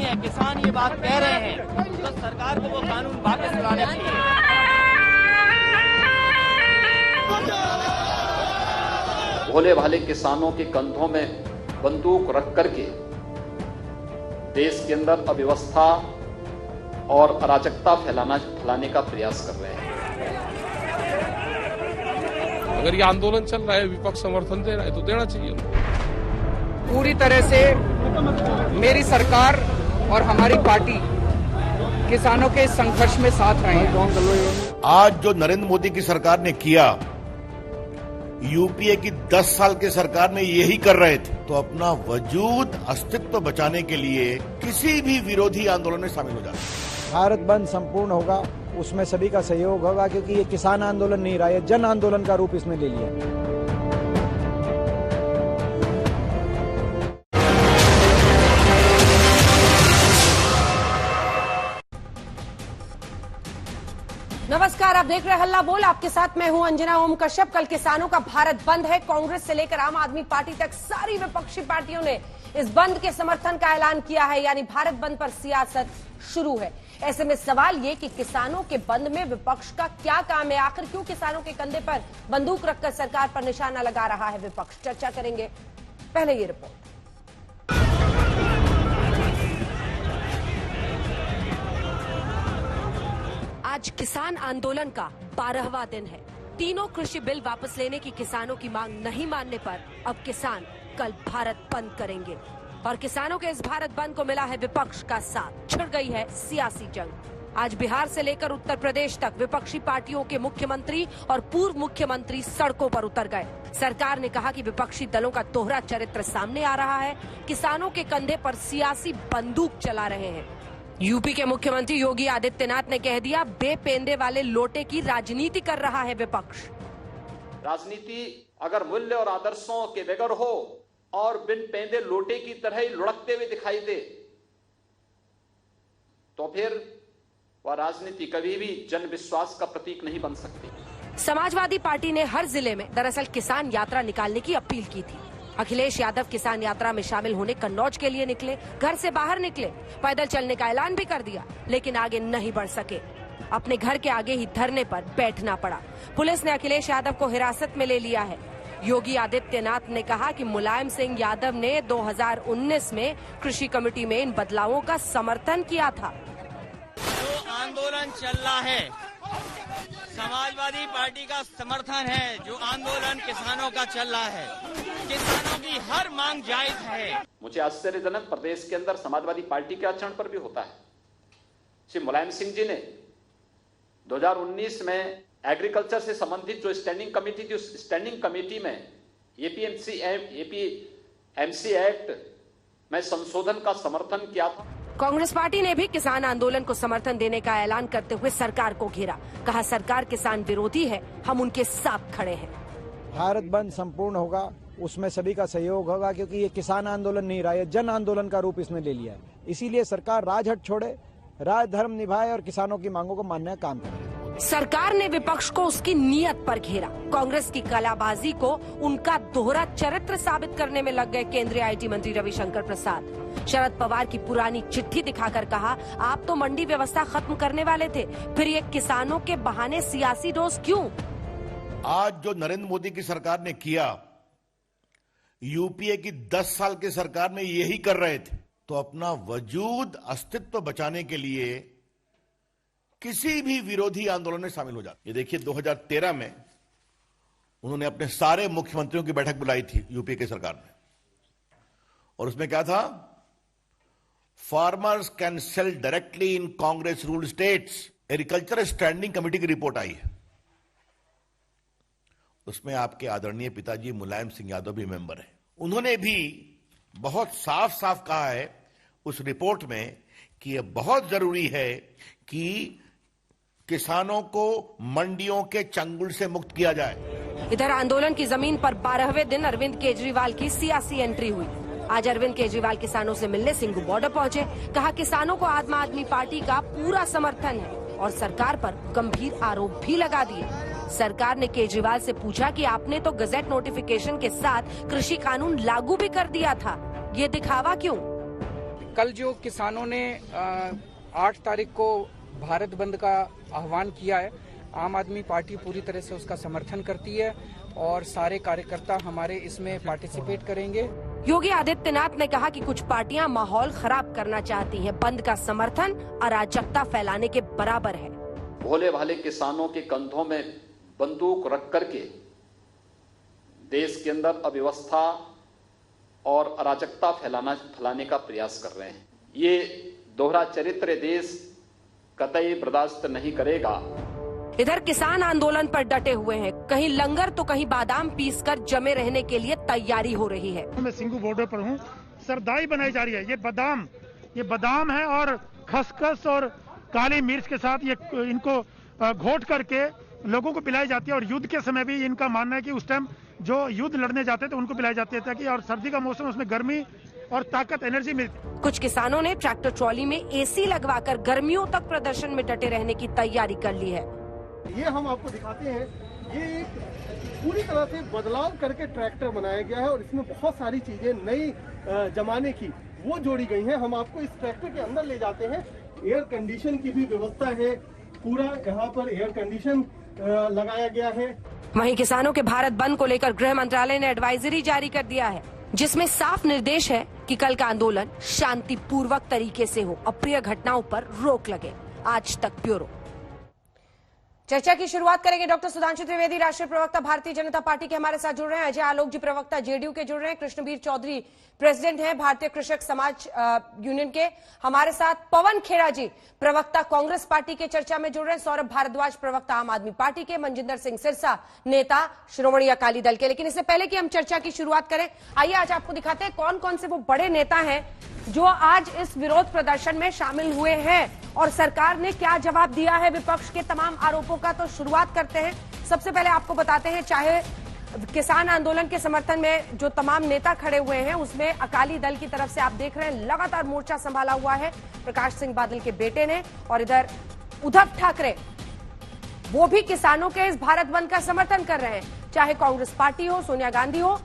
है, किसान ये बात कह रहे हैं, तो सरकार को वो कानून वापस लाने चाहिए। भोले भाले किसानों के कंधों में बंदूक रख करके देश के अंदर अव्यवस्था और अराजकता फैलाने का प्रयास कर रहे हैं। अगर ये आंदोलन चल रहा है, विपक्ष समर्थन दे रहा है तो देना चाहिए। पूरी तरह से मेरी सरकार और हमारी पार्टी किसानों के संघर्ष में साथ रहे हैं। आज जो नरेंद्र मोदी की सरकार ने किया, यूपीए की 10 साल की सरकार ने यही कर रहे थे, तो अपना वजूद अस्तित्व बचाने के लिए किसी भी विरोधी आंदोलन में शामिल हो जाते। भारत बंद संपूर्ण होगा, उसमें सभी का सहयोग होगा, क्योंकि ये किसान आंदोलन नहीं रहा, ये जन आंदोलन का रूप इसने ले लिया। नमस्कार, आप देख रहे हैं हल्ला बोल। आपके साथ मैं हूं अंजना ओम कश्यप। कल किसानों का भारत बंद है। कांग्रेस से लेकर आम आदमी पार्टी तक सारी विपक्षी पार्टियों ने इस बंद के समर्थन का ऐलान किया है, यानी भारत बंद पर सियासत शुरू है। ऐसे में सवाल ये कि किसानों के बंद में विपक्ष का क्या काम है? आखिर क्यों किसानों के कंधे पर बंदूक रखकर सरकार पर निशाना लगा रहा है विपक्ष? चर्चा करेंगे, पहले ये रिपोर्ट। आज किसान आंदोलन का 12वां दिन है। तीनों कृषि बिल वापस लेने की किसानों की मांग नहीं मानने पर अब किसान कल भारत बंद करेंगे और किसानों के इस भारत बंद को मिला है विपक्ष का साथ। छिड़ गई है सियासी जंग। आज बिहार से लेकर उत्तर प्रदेश तक विपक्षी पार्टियों के मुख्यमंत्री और पूर्व मुख्यमंत्री सड़कों पर उतर गए। सरकार ने कहा कि विपक्षी दलों का दोहरा चरित्र सामने आ रहा है, किसानों के कंधे पर सियासी बंदूक चला रहे हैं। यूपी के मुख्यमंत्री योगी आदित्यनाथ ने कह दिया, बेपेंदे वाले लोटे की राजनीति कर रहा है विपक्ष। राजनीति अगर मूल्य और आदर्शों के बगैर हो और बिन पेंदे लोटे की तरह ही लुढ़कते हुए दिखाई दे, तो फिर वह राजनीति कभी भी जन विश्वास का प्रतीक नहीं बन सकती। समाजवादी पार्टी ने हर जिले में दरअसल किसान यात्रा निकालने की अपील की थी। अखिलेश यादव किसान यात्रा में शामिल होने कन्नौज के लिए निकले, घर से बाहर निकले, पैदल चलने का ऐलान भी कर दिया, लेकिन आगे नहीं बढ़ सके। अपने घर के आगे ही धरने पर बैठना पड़ा। पुलिस ने अखिलेश यादव को हिरासत में ले लिया है। योगी आदित्यनाथ ने कहा कि मुलायम सिंह यादव ने 2019 में कृषि कमेटी में इन बदलावों का समर्थन किया था। जो आंदोलन चल रहा है, समाजवादी पार्टी का समर्थन है। जो आंदोलन किसानों का चल रहा है, किसानों की हर मांग जायज है। मुझे आश्चर्यजनक प्रदेश के अंदर समाजवादी पार्टी के आचरण पर भी होता है। श्री मुलायम सिंह जी ने 2019 में एग्रीकल्चर से संबंधित जो स्टैंडिंग कमेटी थी, उस स्टैंडिंग कमेटी में एपीएमसी एक्ट में संशोधन का समर्थन किया था। कांग्रेस पार्टी ने भी किसान आंदोलन को समर्थन देने का ऐलान करते हुए सरकार को घेरा। कहा, सरकार किसान विरोधी है, हम उनके साथ खड़े हैं। भारत बंद संपूर्ण होगा, उसमें सभी का सहयोग होगा, क्योंकि ये किसान आंदोलन नहीं रहा, ये जन आंदोलन का रूप इसने ले लिया है। इसीलिए सरकार राजहट छोड़े, राजधर्म निभाए और किसानों की मांगों को मानने का काम करे। सरकार ने विपक्ष को उसकी नीयत पर घेरा। कांग्रेस की कलाबाजी को उनका दोहरा चरित्र साबित करने में लग गए केंद्रीय आईटी मंत्री रविशंकर प्रसाद। शरद पवार की पुरानी चिट्ठी दिखाकर कहा, आप तो मंडी व्यवस्था खत्म करने वाले थे, फिर ये किसानों के बहाने सियासी डोज क्यों? आज जो नरेंद्र मोदी की सरकार ने किया, यूपीए की 10 साल की सरकार ने यही कर रहे थे, तो अपना वजूद अस्तित्व बचाने के लिए किसी भी विरोधी आंदोलन में शामिल हो जाते। ये देखिए, 2013 में उन्होंने अपने सारे मुख्यमंत्रियों की बैठक बुलाई थी यूपी की सरकार ने, और उसमें क्या था, farmers can sell directly in Congress rule states. Agriculture standing committee की रिपोर्ट आई है, उसमें आपके आदरणीय पिताजी मुलायम सिंह यादव भी मेंबर हैं। उन्होंने भी बहुत साफ साफ कहा है उस रिपोर्ट में कि यह बहुत जरूरी है कि किसानों को मंडियों के चंगुल से मुक्त किया जाए। इधर आंदोलन की जमीन पर 12वें दिन अरविंद केजरीवाल की सियासी एंट्री हुई। आज अरविंद केजरीवाल किसानों से मिलने सिंघू बॉर्डर पहुंचे। कहा, किसानों को आम आदमी पार्टी का पूरा समर्थन है और सरकार पर गंभीर आरोप भी लगा दिए। सरकार ने केजरीवाल से पूछा कि आपने तो गजट नोटिफिकेशन के साथ कृषि कानून लागू भी कर दिया था, ये दिखावा क्यों? कल जो किसानों ने 8 तारीख को भारत बंद का आह्वान किया है, आम आदमी पार्टी पूरी तरह से उसका समर्थन करती है और सारे कार्यकर्ता हमारे इसमें पार्टिसिपेट करेंगे। योगी आदित्यनाथ ने कहा कि कुछ पार्टियां माहौल खराब करना चाहती हैं। बंद का समर्थन अराजकता फैलाने के बराबर है। भोले भाले किसानों के कंधों में बंदूक रख करके देश के अंदर अव्यवस्था और अराजकता फैलाने का प्रयास कर रहे हैं। ये दोहरा चरित्र देश कतई बर्दाश्त नहीं करेगा। इधर किसान आंदोलन पर डटे हुए हैं। कहीं लंगर तो कहीं बादाम पीसकर जमे रहने के लिए तैयारी हो रही है। मैं सिंगू बॉर्डर पर हूँ। सरदाई बनाई जा रही है। ये बादाम है और खसखस और काली मिर्च के साथ ये इनको घोट करके लोगों को पिलाई जाती है। और युद्ध के समय भी इनका मानना है कि उस टाइम जो युद्ध लड़ने जाते थे उनको पिलाई जाती है, ताकि और सर्दी का मौसम उसमें गर्मी और ताकत एनर्जी मिलती। कुछ किसानों ने ट्रैक्टर ट्रॉली में एसी लगवाकर गर्मियों तक प्रदर्शन में डटे रहने की तैयारी कर ली है। ये हम आपको दिखाते हैं, ये एक पूरी तरह से बदलाव करके ट्रैक्टर बनाया गया है और इसमें बहुत सारी चीजें नई जमाने की वो जोड़ी गई हैं। हम आपको इस ट्रैक्टर के अंदर ले जाते हैं। एयर कंडीशन की भी व्यवस्था है, पूरा यहाँ पर एयर कंडीशन लगाया गया है। वहीं किसानों के भारत बंद को लेकर गृह मंत्रालय ने एडवाइजरी जारी कर दिया है, जिसमें साफ निर्देश है कि कल का आंदोलन शांतिपूर्वक तरीके से हो, अप्रिय घटनाओं पर रोक लगे। आज तक ब्यूरो। चर्चा की शुरुआत करेंगे डॉक्टर सुधांशु त्रिवेदी, राष्ट्रीय प्रवक्ता भारतीय जनता पार्टी के हमारे साथ जुड़ रहे हैं। अजय आलोक जी, प्रवक्ता जेडीयू के जुड़ रहे हैं। कृष्णबीर चौधरी, प्रेसिडेंट हैं भारतीय कृषक समाज यूनियन के, हमारे साथ। पवन खेड़ा जी, प्रवक्ता कांग्रेस पार्टी के चर्चा में जुड़ रहे हैं। सौरभ भारद्वाज, प्रवक्ता आम आदमी पार्टी के। मनजिंदर सिंह सिरसा, नेता श्रोमणी अकाली दल के। लेकिन इससे पहले कि हम चर्चा की शुरुआत करें, आइए आज आपको दिखाते हैं कौन कौन से वो बड़े नेता हैं जो आज इस विरोध प्रदर्शन में शामिल हुए हैं और सरकार ने क्या जवाब दिया है विपक्ष के तमाम आरोपों का। तो शुरुआत करते हैं। सबसे पहले आपको बताते हैं, चाहे किसान आंदोलन के समर्थन में जो तमाम नेता खड़े हुए हैं उसमें अकाली दल की तरफ से आप देख रहे हैं लगातार मोर्चा संभाला हुआ है प्रकाश सिंह बादल के बेटे ने। और इधर उद्धव ठाकरे, वो भी किसानों के इस भारत बंद का समर्थन कर रहे हैं, चाहे कांग्रेस पार्टी हो, सोनिया गांधी हो।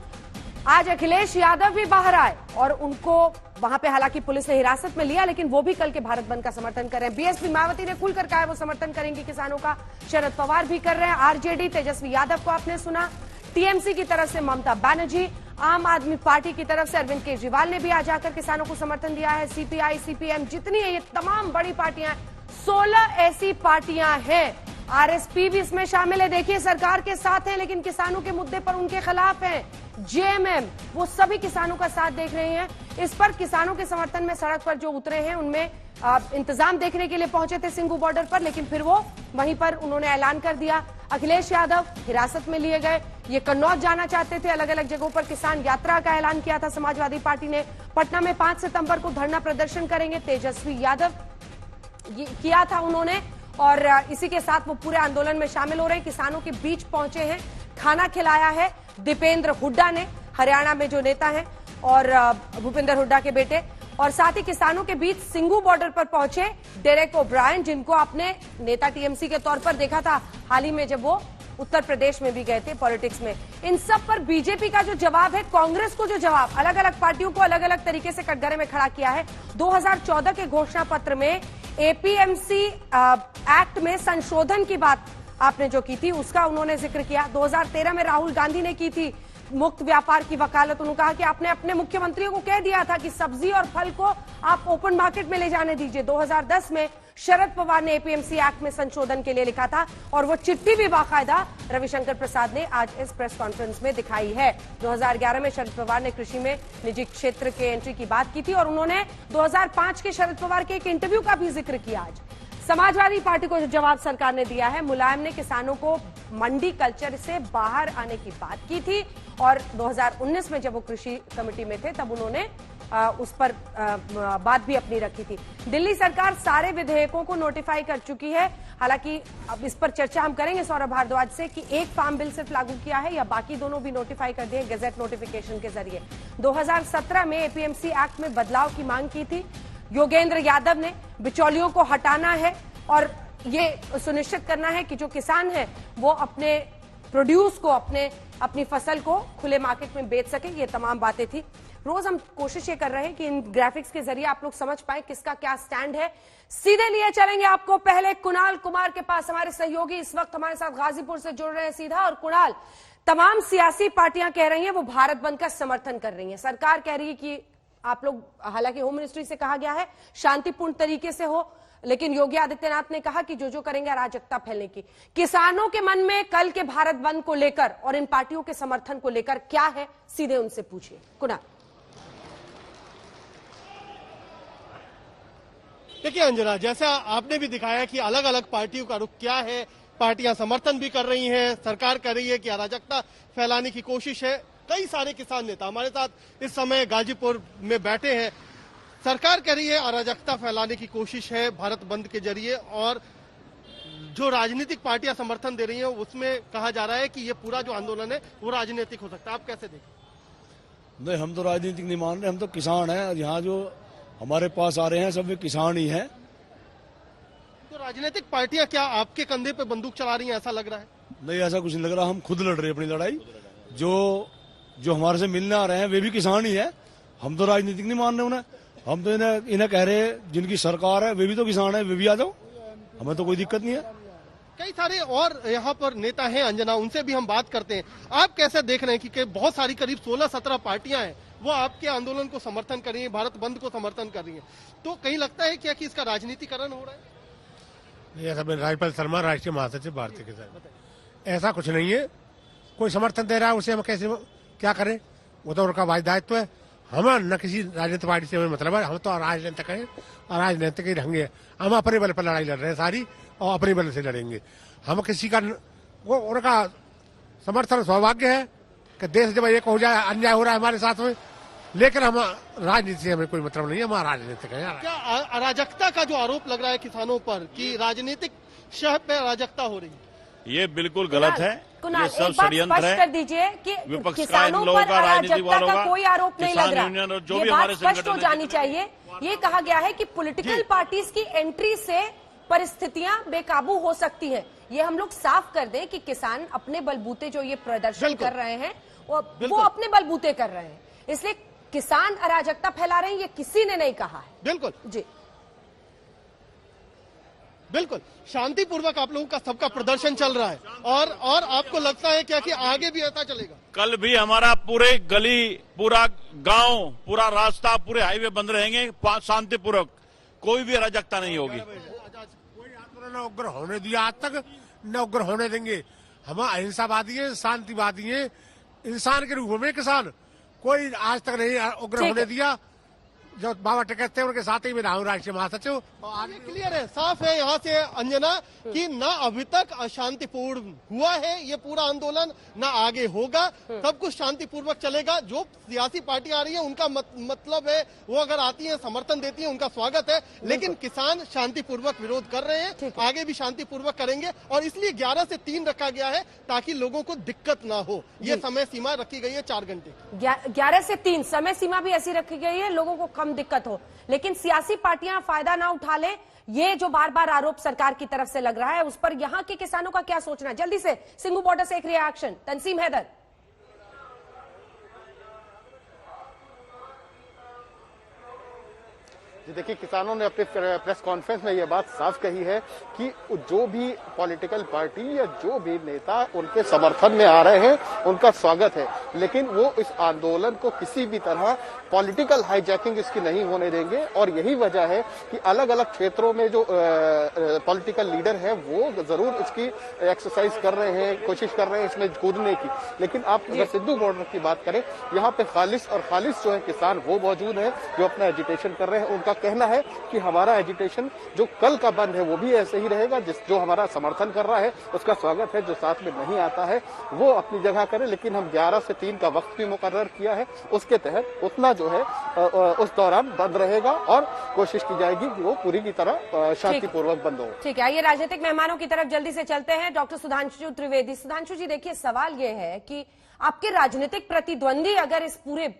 आज अखिलेश यादव भी बाहर आए और उनको वहां पे हालांकि पुलिस ने हिरासत में लिया, लेकिन वो भी कल के भारत बंद का समर्थन कर रहे हैं। बीएसपी मायावती ने खुलकर कहा है वो समर्थन करेंगे किसानों का। शरद पवार भी कर रहे हैं। आरजेडी तेजस्वी यादव को आपने सुना। टीएमसी की तरफ से ममता बनर्जी, आम आदमी पार्टी की तरफ से अरविंद केजरीवाल ने भी आज आकर किसानों को समर्थन दिया है। सीपीआई, सीपीएम, जितनी है ये तमाम बड़ी पार्टियां, 16 ऐसी पार्टियां हैं। आरएसपी भी इसमें शामिल है। देखिए, सरकार के साथ है लेकिन किसानों के मुद्दे पर उनके खिलाफ है। जेएमएम, वो सभी किसानों का साथ देख रहे हैं। इस पर किसानों के समर्थन में सड़क पर जो उतरे हैं उनमें इंतजाम देखने के लिए पहुंचे थे सिंगू बॉर्डर पर, लेकिन फिर वो वहीं पर उन्होंने ऐलान कर दिया। अखिलेश यादव हिरासत में लिए गए। ये कन्नौज जाना चाहते थे। अलग अलग जगहों पर किसान यात्रा का ऐलान किया था समाजवादी पार्टी ने। पटना में 5 सितंबर को धरना प्रदर्शन करेंगे, तेजस्वी यादव किया था उन्होंने। और इसी के साथ वो पूरे आंदोलन में शामिल हो रहे हैं। किसानों के बीच पहुंचे हैं। खाना खिलाया है दीपेंद्र हुड्डा ने, हरियाणा में जो नेता हैं, और भूपेंद्र हुड्डा के बेटे। और साथ ही किसानों के बीच सिंगू बॉर्डर पर पहुंचे डेरेक ओब्रायन, जिनको आपने नेता टीएमसी के तौर पर देखा था हाल ही में जब वो उत्तर प्रदेश में भी गए थे पॉलिटिक्स में। इन सब पर बीजेपी का जो जवाब है, कांग्रेस को जो जवाब, अलग अलग पार्टियों को अलग अलग तरीके से कटघरे में खड़ा किया है। 2014 के घोषणा पत्र में एपीएमसी एक्ट में संशोधन की बात आपने जो की थी उसका उन्होंने जिक्र किया। 2013 में राहुल गांधी ने की थी मुक्त व्यापार की वकालत। उन्होंने कहा कि आपने अपने मुख्यमंत्रियों को कह दिया था कि सब्जी और फल को आप ओपन मार्केट में ले जाने दीजिए। 2010 में शरद पवार ने एपीएमसी एक्ट में संशोधन के लिए लिखा था और वो चिट्ठी भी बाकायदा रविशंकर प्रसाद ने आज इस प्रेस कॉन्फ्रेंस में दिखाई है। 2011 में शरद पवार ने कृषि में निजी क्षेत्र के एंट्री की बात की थी और उन्होंने 2005 के शरद पवार के एक इंटरव्यू का भी जिक्र किया। आज समाजवादी पार्टी को जो जवाब सरकार ने दिया है, मुलायम ने किसानों को मंडी कल्चर से बाहर आने की बात की थी और 2019 में जब वो कृषि कमेटी में थे तब उन्होंने उस पर बात भी अपनी रखी थी। दिल्ली सरकार सारे विधेयकों को नोटिफाई कर चुकी है। हालांकि अब इस पर चर्चा हम करेंगे सौरभ भारद्वाज से कि एक फार्म बिल सिर्फ लागू किया है या बाकी दोनों भी नोटिफाई कर दिए गैजेट नोटिफिकेशन के जरिए। 2017 में एपीएमसी एक्ट में बदलाव की मांग की थी योगेंद्र यादव ने। बिचौलियों को हटाना है और ये सुनिश्चित करना है कि जो किसान है वो अपने प्रोड्यूस को अपनी फसल को खुले मार्केट में बेच सके। ये तमाम बातें थी। रोज हम कोशिश ये कर रहे हैं कि इन ग्राफिक्स के जरिए आप लोग समझ पाए किसका क्या स्टैंड है। सीधे लिए चलेंगे आपको पहले कुणाल कुमार के पास। हमारे सहयोगी इस वक्त हमारे साथ गाजीपुर से जुड़ रहे हैं सीधा। और कुणाल, तमाम सियासी पार्टियां कह रही हैं वो भारत बंद का समर्थन कर रही हैं। सरकार कह रही है कि आप लोग, हालांकि होम मिनिस्ट्री से कहा गया है शांतिपूर्ण तरीके से हो, लेकिन योगी आदित्यनाथ ने कहा कि जो करेंगे अराजकता फैलने की। किसानों के मन में कल के भारत बंद को लेकर और इन पार्टियों के समर्थन को लेकर क्या है, सीधे उनसे पूछिए कुणाल। देखिए अंजना, जैसा आपने भी दिखाया कि अलग अलग पार्टियों का रुख क्या है। पार्टियां समर्थन भी कर रही हैं, सरकार कर रही है कि अराजकता फैलाने की कोशिश है। कई सारे किसान नेता हमारे साथ इस समय गाजीपुर में बैठे हैं। सरकार कह रही है अराजकता फैलाने की कोशिश है भारत बंद के जरिए, और जो राजनीतिक पार्टियां समर्थन दे रही हैं उसमें कहा जा रहा है कि ये पूरा जो आंदोलन है वो राजनीतिक हो सकता है। आप कैसे देखें? नहीं, हम तो राजनीतिक नहीं मान रहे, हम तो किसान हैं। यहाँ जो हमारे पास आ रहे हैं सब वे किसान ही हैं। तो राजनीतिक पार्टियां क्या आपके कंधे पे बंदूक चला रही हैं, ऐसा लग रहा है? नहीं, ऐसा कुछ नहीं लग रहा। हम खुद लड़ रहे हैं अपनी लड़ाई। जो हमारे से मिलने आ रहे हैं वे भी किसान ही है। हम तो राजनीतिक नहीं मान रहे उन्हें। हम तो इन्हें कह रहे हैं जिनकी सरकार है वे भी तो किसान है, वे भी आ जाओ, हमें तो कोई दिक्कत नहीं है। कई सारे और यहाँ पर नेता हैं अंजना, उनसे भी हम बात करते हैं। आप कैसे देख रहे हैं कि बहुत सारी करीब 16-17 पार्टियां हैं वो आपके आंदोलन को समर्थन कर रही है, भारत बंद को समर्थन कर रही है, तो कहीं लगता है क्या कि इसका राजनीतिकरण हो रहा है? नहीं, ऐसा राजपाल शर्मा, राष्ट्रीय महासचिव भारतीय किसान, ऐसा कुछ नहीं है। कोई समर्थन दे रहा है उसे हम कैसे क्या करें, वो तो उनका दायित्व है। हम न किसी राजनीतिक पार्टी से हमें मतलब है, हम तो राजनीतिक हैं और राजनीतिक ही रहेंगे। हम अपने बल पर लड़ाई लड़ रहे हैं सारी, और अपने बल से लड़ेंगे। हम किसी का वो उनका समर्थन सौभाग्य है कि देश जब एक हो जाए, अन्याय हो रहा है हमारे साथ में, लेकिन हम राजनीति से हमें कोई मतलब नहीं है, हमारा राजनीतिक है। क्या अराजकता का जो आरोप लग रहा है किसानों पर कि राजनीतिक शह पे अराजकता हो रही है, ये बिल्कुल गलत है। कुणाल, ये सब एक बात षड्यंत्र स्पष्ट है कर दीजिए कि किसानों पर अराजकता का कोई आरोप नहीं लग रहा। जो ये भी बात हमारे स्पष्ट हो जानी चाहिए। ये कहा गया है कि पॉलिटिकल पार्टीज की एंट्री से परिस्थितियां बेकाबू हो सकती हैं। ये हम लोग साफ कर दें कि किसान अपने बलबूते जो ये प्रदर्शन कर रहे हैं वो अपने बलबूते कर रहे हैं, इसलिए किसान अराजकता फैला रहे हैं ये किसी ने नहीं कहा है। बिल्कुल जी, बिल्कुल शांतिपूर्वक आप लोगों का सबका प्रदर्शन चल रहा है, और आपको लगता है क्या कि आगे भी ऐसा चलेगा? कल भी हमारा पूरे गली, पूरा गांव, पूरा रास्ता, पूरे हाईवे बंद रहेंगे शांतिपूर्वक, कोई भी अराजकता नहीं होगी। कोई आंदोलन न उग्र होने दिया आज तक, न उग्र होने देंगे। हम अहिंसावादी है, शांतिवादी है, इंसान के रूप में किसान, कोई आज तक नहीं उग्र होने दिया। जो बाबा टिकट थे उनके साथ ही में रहा हूँ राष्ट्रीय महासचिव। आगे क्लियर है, साफ है यहाँ से अंजना कि न अभी तक अशांतिपूर्ण हुआ है ये पूरा आंदोलन, न आगे होगा, सब कुछ शांतिपूर्वक चलेगा। जो सियासी पार्टी आ रही है उनका मतलब है वो अगर आती है समर्थन देती है उनका स्वागत है, लेकिन किसान शांतिपूर्वक विरोध कर रहे हैं, आगे भी शांतिपूर्वक करेंगे, और इसलिए 11 से 3 रखा गया है ताकि लोगों को दिक्कत ना हो। ये समय सीमा रखी गई है 4 घंटे, 11 से 3 समय सीमा भी ऐसी रखी गई है लोगों को कम दिक्कत हो, लेकिन सियासी पार्टियां फायदा ना उठा ले, ये जो बार बार आरोप सरकार की तरफ से लग रहा है उस पर यहां के किसानों का क्या सोचना है? जल्दी से सिंघू बॉर्डर से एक रिएक्शन, तंसीम हैदर। जी देखिए, किसानों ने अपने प्रेस कॉन्फ्रेंस में यह बात साफ कही है कि जो भी पॉलिटिकल पार्टी या जो भी नेता उनके समर्थन में आ रहे हैं उनका स्वागत है, लेकिन वो इस आंदोलन को किसी भी तरह पॉलिटिकल हाईजैकिंग इसकी नहीं होने देंगे। और यही वजह है कि अलग अलग क्षेत्रों में जो पॉलिटिकल लीडर हैं वो जरूर इसकी एक्सरसाइज कर रहे हैं, कोशिश कर रहे हैं इसमें कूदने की। लेकिन आप अगर सिद्धू बॉर्डर की बात करें, यहाँ पे खालिस जो है किसान वो मौजूद है जो अपना एजिटेशन कर रहे हैं। उनका कहना है कि हमारा एजिटेशन जो कल का बंद है वो भी ऐसे ही रहेगा, जो हमारा समर्थन कर रहा है उसका स्वागत है, जो साथ में नहीं आता है वो अपनी जगह करे, लेकिन हम 11 से 3 का वक्त भी मुकर्रर किया है, उसके तहत उतना जो है उस दौरान बंद रहेगा और कोशिश की जाएगी कि वो पूरी की तरह शांतिपूर्वक बंद हो। ठीक है, आइए राजनीतिक मेहमानों की तरफ जल्दी से चलते हैं। डॉक्टर सुधांशु त्रिवेदी। सुधांशु जी, देखिए सवाल ये है कि आपके राजनीतिक प्रतिद्वंदी अगर इस पूरे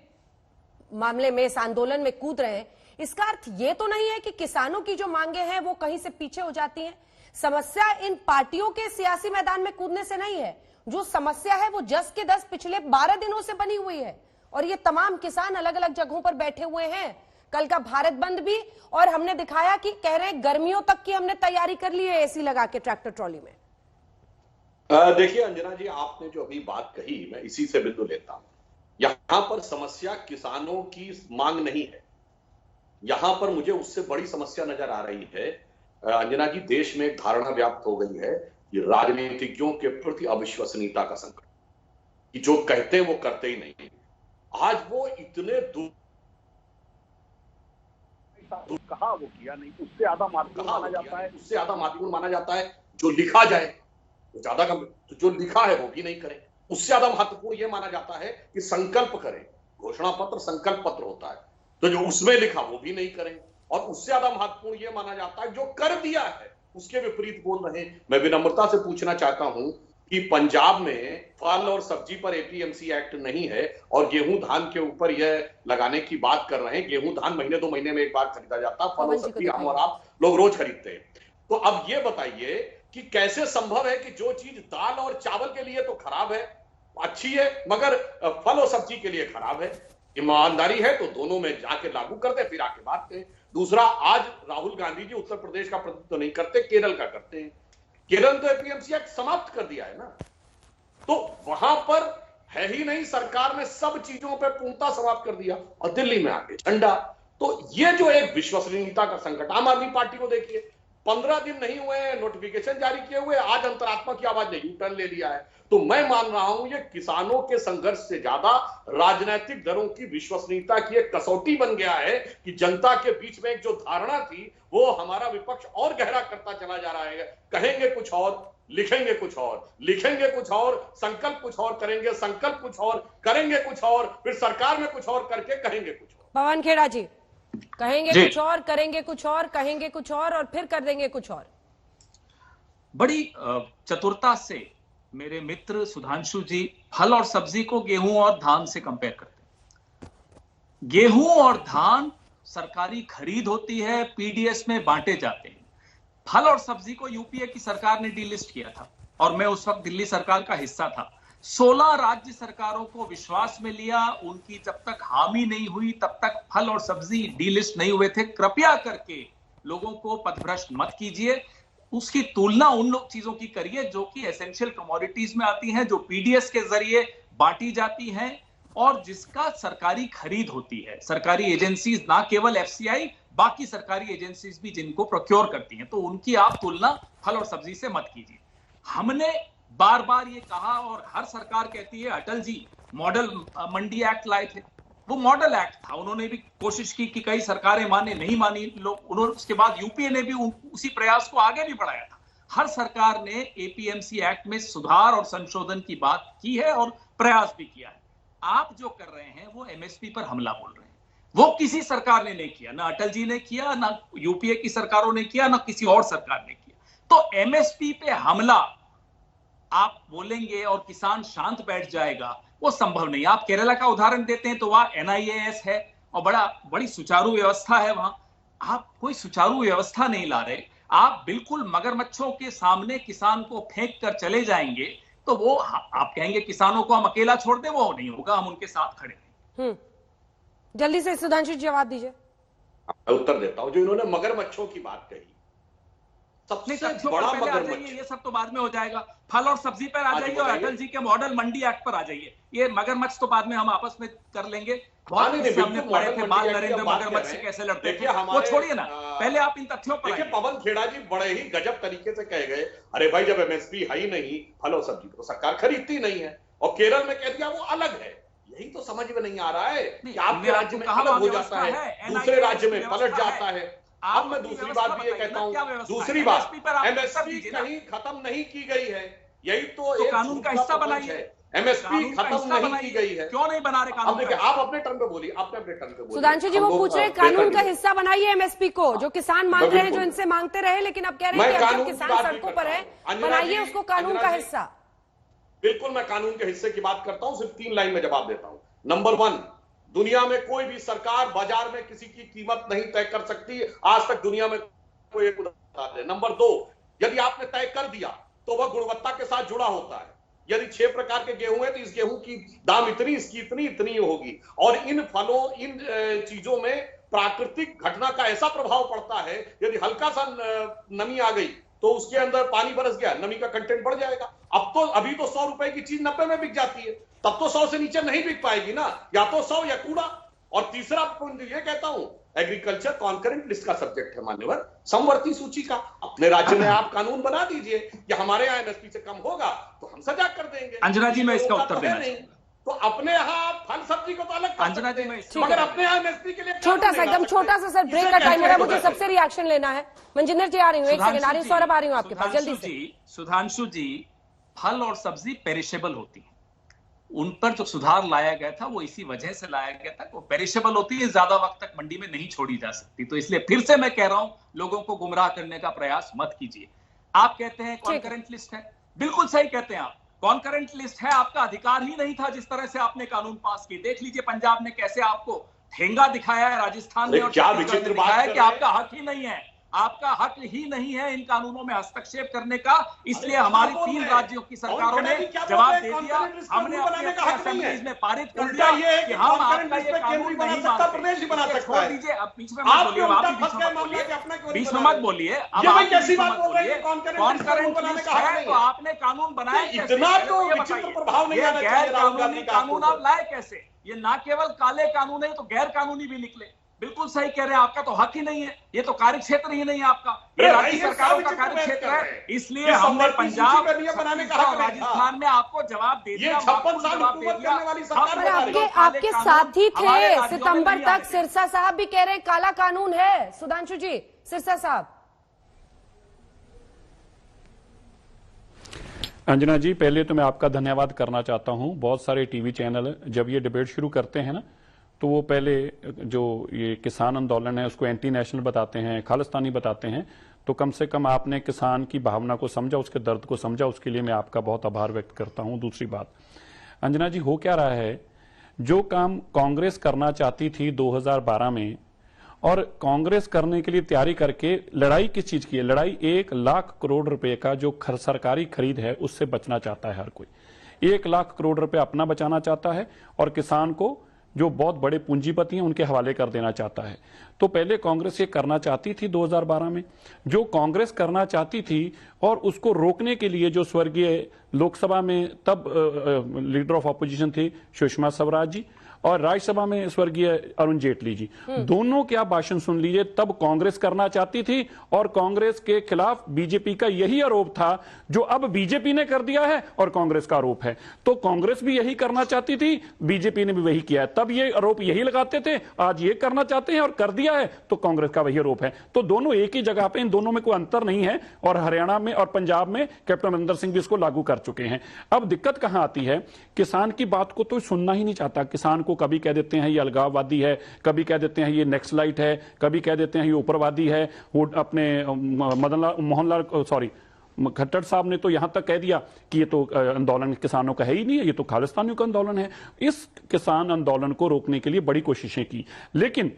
मामले में, इस आंदोलन में कूद रहे हैं, इसका अर्थ ये तो नहीं है कि किसानों की जो मांगे हैं वो कहीं से पीछे हो जाती हैं? समस्या इन पार्टियों के सियासी मैदान में कूदने से नहीं है, जो समस्या है वो 10 के 10 पिछले 12 दिनों से बनी हुई है और ये तमाम किसान अलग अलग जगहों पर बैठे हुए हैं। कल का भारत बंद भी, और हमने दिखाया कि कह रहे हैं गर्मियों तक की हमने तैयारी कर ली है एसी लगा के ट्रैक्टर ट्रॉली में। देखिए अंजना जी, आपने जो अभी बात कही मैं इसी से बिंदु लेता हूं। यहां पर समस्या किसानों की मांग नहीं है, यहां पर मुझे उससे बड़ी समस्या नजर आ रही है अंजना जी। देश में एक धारणा व्याप्त हो गई है कि राजनीतिज्ञों के प्रति अविश्वसनीयता का संकट, कि जो कहते हैं वो करते ही नहीं। आज वो इतने दूर कहा वो किया नहीं, उससे ज्यादा महत्वपूर्ण माना जाता है, उससे ज्यादा महत्वपूर्ण माना जाता है जो लिखा जाए, ज्यादा कम, तो जो लिखा है वो भी नहीं करें। उससे ज्यादा महत्वपूर्ण यह माना जाता है कि संकल्प करें, घोषणा पत्र संकल्प पत्र होता है, तो जो उसमें लिखा वो भी नहीं करें। और उससे ज्यादा महत्वपूर्ण यह माना जाता है जो कर दिया है उसके विपरीत बोल रहे हैं। मैं विनम्रता से पूछना चाहता हूं कि पंजाब में फल और सब्जी पर एपीएमसी एक्ट नहीं है और गेहूं धान के ऊपर यह लगाने की बात कर रहे हैं। गेहूं धान महीने 2 महीने में एक बार खरीदा जाता है, फल और सब्जी हम और आप लोग रोज खरीदते हैं। तो अब ये बताइए कि कैसे संभव है कि जो चीज दाल और चावल के लिए तो खराब है, अच्छी है, मगर फल और सब्जी के लिए खराब है। ईमानदारी है तो दोनों में जाके लागू कर दे, फिर आके बात करें। दूसरा, आज राहुल गांधी जी उत्तर प्रदेश का प्रतिनिधित्व नहीं करते, केरल का करते हैं। केरल तो एपीएमसी एक्ट समाप्त कर दिया है ना, तो वहां पर है ही नहीं, सरकार ने सब चीजों पर पूर्णता समाप्त कर दिया और दिल्ली में आके झंडा। तो ये जो एक विश्वसनीयता का संकट, आम आदमी पार्टी को देखिए, 15 दिन नहीं हुए नोटिफिकेशन जारी किए हुए, आज अंतरात्मा की आवाज ने यू टर्न ले लिया है। तो मैं मान रहा हूं ये किसानों के संघर्ष से ज्यादा राजनीतिक दलों की विश्वसनीयता की एक कसौटी बन गया है कि जनता के बीच में एक जो धारणा थी वो हमारा विपक्ष और गहरा करता चला जा रहा है। कहेंगे कुछ और, लिखेंगे कुछ और, लिखेंगे कुछ और, संकल्प कुछ और करेंगे, संकल्प कुछ और करेंगे, कुछ और, फिर सरकार में कुछ और करके कहेंगे कुछ और। पवन खेड़ा जी, कहेंगे कुछ और, करेंगे कुछ और, कहेंगे कुछ और फिर कर देंगे कुछ और। बड़ी चतुरता से मेरे मित्र सुधांशु जी फल और सब्जी को गेहूं और धान से कंपेयर करते हैं। गेहूं और धान सरकारी खरीद होती है, पीडीएस में बांटे जाते हैं। फल और सब्जी को यूपीए की सरकार ने डीलिस्ट किया था और मैं उस वक्त दिल्ली सरकार का हिस्सा था। 16 राज्य सरकारों को विश्वास में लिया, उनकी जब तक हामी नहीं हुई तब तक फल और सब्जी डीलिस्ट नहीं हुए थे। कृपया करके लोगों को पथभ्रष्ट मत कीजिए, उसकी तुलना उन लोग चीजों की करिए जो कि एसेंशियल कमोडिटीज में आती हैं, जो पीडीएस के जरिए बांटी जाती हैं और जिसका सरकारी खरीद होती है। सरकारी एजेंसीज, ना केवल एफसीआई, बाकी सरकारी एजेंसीज भी जिनको प्रोक्योर करती हैं, तो उनकी आप तुलना फल और सब्जी से मत कीजिए। हमने बार बार ये कहा और हर सरकार कहती है, अटल जी मॉडल मंडी एक्ट लाए थे, वो मॉडल एक्ट था, उन्होंने भी कोशिश की कि कई सरकारें माने, नहीं मानी लोग, उन्होंने उसके बाद यूपीए ने भी उसी प्रयास को आगे भी बढ़ाया था। हर सरकार ने एपीएमसी एक्ट में सुधार और संशोधन की बात की है और प्रयास भी किया है। आप जो कर रहे हैं वो एमएसपी पर हमला बोल रहे हैं, वो किसी सरकार ने नहीं किया, ना अटल जी ने किया, ना यूपीए की सरकारों ने किया, ना किसी और सरकार ने किया। तो एमएसपी पे हमला आप बोलेंगे और किसान शांत बैठ जाएगा, वो संभव नहीं। आप केरला का उदाहरण देते हैं तो वहां एनआईएएस है और बड़ी सुचारू व्यवस्था है वहां। आप कोई सुचारू व्यवस्था नहीं ला रहे, आप बिल्कुल मगरमच्छों के सामने किसान को फेंक कर चले जाएंगे तो वो आप कहेंगे किसानों को हम अकेला छोड़ दें, वो नहीं होगा, हम उनके साथ खड़े हैं। जल्दी से सुधांशु जवाब दीजिए। मैं उत्तर देता हूं। जो इन्होंने मगरमच्छों की बात कही, सबसे बड़ा मगरमच्छ, ये सब तो बाद में हो जाएगा। फल और सब्जी पर आ जाइए और अटल जी के मॉडल मंडी एक्ट पर आ जाइए। ये मगरमच्छ तो बाद में हम आपस में कर लेंगे। हमने पढ़े थे बाल नरेंद्र मगरमच्छ से कैसे लड़ते थे, वो छोड़िए ना, पहले आप इन तथ्यों पर। देखिए पवन खेड़ा जी बड़े ही गजब तरीके से कह गए, अरे भाई जब एमएसपी है ही नहीं फल और सब्जी तो सरकार खरीदती नहीं है, और केरल में कह दिया वो अलग है। यही तो समझ में नहीं आ रहा है कि आपके राज्य में अलग हो जाता है, दूसरे राज्य में पलट जाता है। अब मैं दूसरी बात भी ये कहता हूं, दूसरी बात, एमएसपी कहीं खत्म नहीं की गई है, यही तो कानून का हिस्सा बनाइए। एमएसपी खत्म नहीं की गई है, क्यों नहीं बना रहे कानून? देखिए आप अपने टर्म पे बोलिए, आपने अपने टर्म पे बोलिए। सुधांशु जी वो पूछ रहे कानून का हिस्सा बनाइए एमएसपी को, जो किसान मांग रहे हैं, जो इनसे मांगते रहे, लेकिन अब कह रहे हैं कि किसान सड़कों पर है, बनाइए उसको कानून का हिस्सा। बिल्कुल मैं कानून के हिस्से की बात करता हूं, सिर्फ 3 लाइन में जवाब देता हूं। नंबर 1, दुनिया में कोई भी सरकार बाजार में किसी की कीमत नहीं तय कर सकती, आज तक दुनिया में कोई एक उदाहरण है। नंबर 2, यदि आपने तय कर दिया तो वह गुणवत्ता के साथ जुड़ा होता है, यदि 6 प्रकार के गेहूं है तो इस गेहूं की दाम इतनी, इसकी इतनी, इतनी होगी। और इन फलों, इन चीजों में प्राकृतिक घटना का ऐसा प्रभाव पड़ता है, यदि हल्का सा नमी आ गई तो उसके अंदर पानी बरस गया, नमी का कंटेंट बढ़ जाएगा। अभी तो 100 रुपए की चीज 90 में बिक जाती है, तब तो 100 से नीचे नहीं बिक पाएगी ना, या तो 100 या कूड़ा। और तीसरा पॉइंट ये कहता हूं, एग्रीकल्चर कॉन्करेंट लिस्ट का सब्जेक्ट है मान्यवर, समवर्ती सूची का। अपने राज्य में आप कानून बना दीजिए कि हमारे यहाँ एमएसपी से कम होगा तो हम सजा कर देंगे। अंजना जी, मैं इसका उत्तर देना चाहूंगा। तो अपने यहाँ फल सब्जी को तो अलग कर अंजना जी, सकते हैं, मगर अपने यहाँ एमएसपी के लिए छोटा सा, एकदम छोटा सा सर ब्रेक का टाइम है, मुझे सबसे रिएक्शन लेना है। मंजिंदर जी आ रही हूँ, एक सेकंड आ रही हूँ, सौरभ आ रही हूँ आपके पास, जल्दी से। सुधांशु जी, फल और सब्जी पेरिशेबल होती है, उन पर जो सुधार लाया गया था वो इसी वजह से लाया गया था, वो पेरिशेबल होती है, ज्यादा वक्त तक मंडी में नहीं छोड़ी जा सकती। तो इसलिए फिर से मैं कह रहा हूं, लोगों को गुमराह करने का प्रयास मत कीजिए। आप कहते हैं कॉन्करेंट लिस्ट है, बिल्कुल सही कहते हैं आप, कॉन्करेंट लिस्ट है, आपका अधिकार ही नहीं था जिस तरह से आपने कानून पास की। देख लीजिए पंजाब ने कैसे आपको ठेंगा दिखाया है, राजस्थान ने और छत्तीसगढ़ ने दिखाया है कि आपका हक ही नहीं है, आपका हक ही नहीं है इन कानूनों में हस्तक्षेप करने का। इसलिए हमारी 3 राज्यों की सरकारों ने जवाब दे दिया, हमने अपने असेंबलीज में पारित कर दिया कि हम आपका ये कानून नहीं मानते। छोड़ दीजिए, अब बीच में मत बोलिए, आप बीच में मत बोलिए, अब आप कैसी बात बोल रहे हैं? कॉन्करेंट लिस्ट है तो आपने कानून बनाया कैसे? ये गैर कानूनी कानून आप लाए कैसे? ये ना केवल काले कानून है तो गैर कानूनी भी निकले। बिल्कुल सही कह रहे हैं, आपका तो हक ही नहीं है, ये तो कार्य क्षेत्र ही नहीं है आपका, ये राज्य सरकारों का कार्य क्षेत्र है। इसलिए हमने पंजाब और राजस्थान में आपको जवाब दे दिया, आपके साथी थे सितंबर तक। सिरसा साहब भी कह रहे हैं काला कानून है। सुधांशु जी, सिरसा साहब। अंजना जी, पहले तो मैं आपका धन्यवाद करना चाहता हूं। बहुत सारे टीवी चैनल जब ये डिबेट शुरू करते हैं ना, तो वो पहले जो ये किसान आंदोलन है उसको एंटी नेशनल बताते हैं, खालिस्तानी बताते हैं। तो कम से कम आपने किसान की भावना को समझा, उसके दर्द को समझा, उसके लिए मैं आपका बहुत आभार व्यक्त करता हूं। दूसरी बात, अंजना जी, हो क्या रहा है, जो काम कांग्रेस करना चाहती थी 2012 में, और कांग्रेस करने के लिए तैयारी करके लड़ाई किस चीज की है? लड़ाई 1 लाख करोड़ रुपए का जो सरकारी खरीद है उससे बचना चाहता है हर कोई। 1 लाख करोड़ रुपए अपना बचाना चाहता है और किसान को, जो बहुत बड़े पूंजीपति हैं, उनके हवाले कर देना चाहता है। तो पहले कांग्रेस ये करना चाहती थी 2012 में, जो कांग्रेस करना चाहती थी, और उसको रोकने के लिए जो स्वर्गीय लोकसभा में तब लीडर ऑफ ऑपोजिशन थे सुषमा स्वराज जी, और राज्यसभा में स्वर्गीय अरुण जेटली जी, दोनों क्या भाषण सुन लीजिए। तब कांग्रेस करना चाहती थी और कांग्रेस के खिलाफ बीजेपी का यही आरोप था जो अब बीजेपी ने कर दिया है और कांग्रेस का आरोप है। तो कांग्रेस भी यही करना चाहती थी, बीजेपी ने भी वही किया है। तब ये आरोप यही लगाते थे, आज ये करना चाहते हैं और कर दिया है, तो कांग्रेस का वही आरोप है। तो दोनों एक ही जगह पे, इन दोनों में कोई अंतर नहीं है। और हरियाणा में और पंजाब में कैप्टन अमरिंदर सिंह भी इसको लागू कर चुके हैं। अब दिक्कत कहां आती है, किसान की बात को तो सुनना ही नहीं चाहता। किसान को कभी कह देते हैं ये अलगाववादी है, कभी कह देते हैं ये नक्सलाइट है, कभी कह देते हैं ये उपरवादी है। वो अपने खट्टर साहब ने तो यहां तक कह दिया कि ये तो आंदोलन किसानों का है ही नहीं है, ये तो खालिस्तानियों का आंदोलन है। इस किसान आंदोलन को रोकने के लिए बड़ी कोशिशें की, लेकिन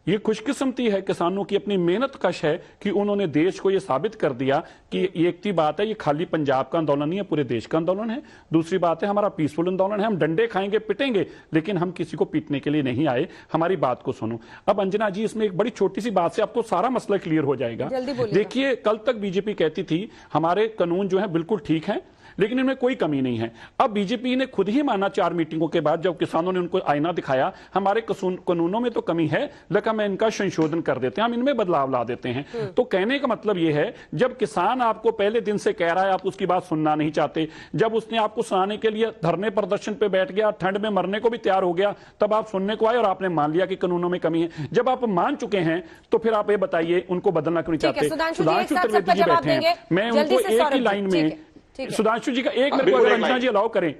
ये खुशकिस्मती है, किसानों की अपनी मेहनत कश है कि उन्होंने देश को ये साबित कर दिया कि एक ही बात है, ये खाली पंजाब का आंदोलन नहीं है, पूरे देश का आंदोलन है। दूसरी बात है, हमारा पीसफुल आंदोलन है, हम डंडे खाएंगे, पिटेंगे, लेकिन हम किसी को पीटने के लिए नहीं आए। हमारी बात को सुनो। अब अंजना जी, इसमें एक बड़ी छोटी सी बात से आपको सारा मसला क्लियर हो जाएगा। देखिए, कल तक बीजेपी कहती थी हमारे कानून जो है बिल्कुल ठीक है, लेकिन इनमें कोई कमी नहीं है। अब बीजेपी ने खुद ही माना 4 मीटिंगों के बाद, जब किसानों ने उनको आईना दिखाया, हमारे कानूनों में तो कमी है, लेकिन हम इनका संशोधन कर देते हैं, हम इनमें बदलाव ला देते हैं। तो कहने का मतलब यह है, जब किसान आपको पहले दिन से कह रहा है, आप उसकी बात सुनना नहीं चाहते, जब उसने आपको सुनाने के लिए धरने प्रदर्शन पे बैठ गया, ठंड में मरने को भी तैयार हो गया, तब आप सुनने को आए और आपने मान लिया कि कानूनों में कमी है। जब आप मान चुके हैं तो फिर आप ये बताइए उनको बदलना क्यों नहीं चाहते? सुधांशु त्रिवेदी जी बैठे हैं, मैं उनको एक ही लाइन में, सुधांशु जी का एक मेरे को अंजना जी अलाउ करें।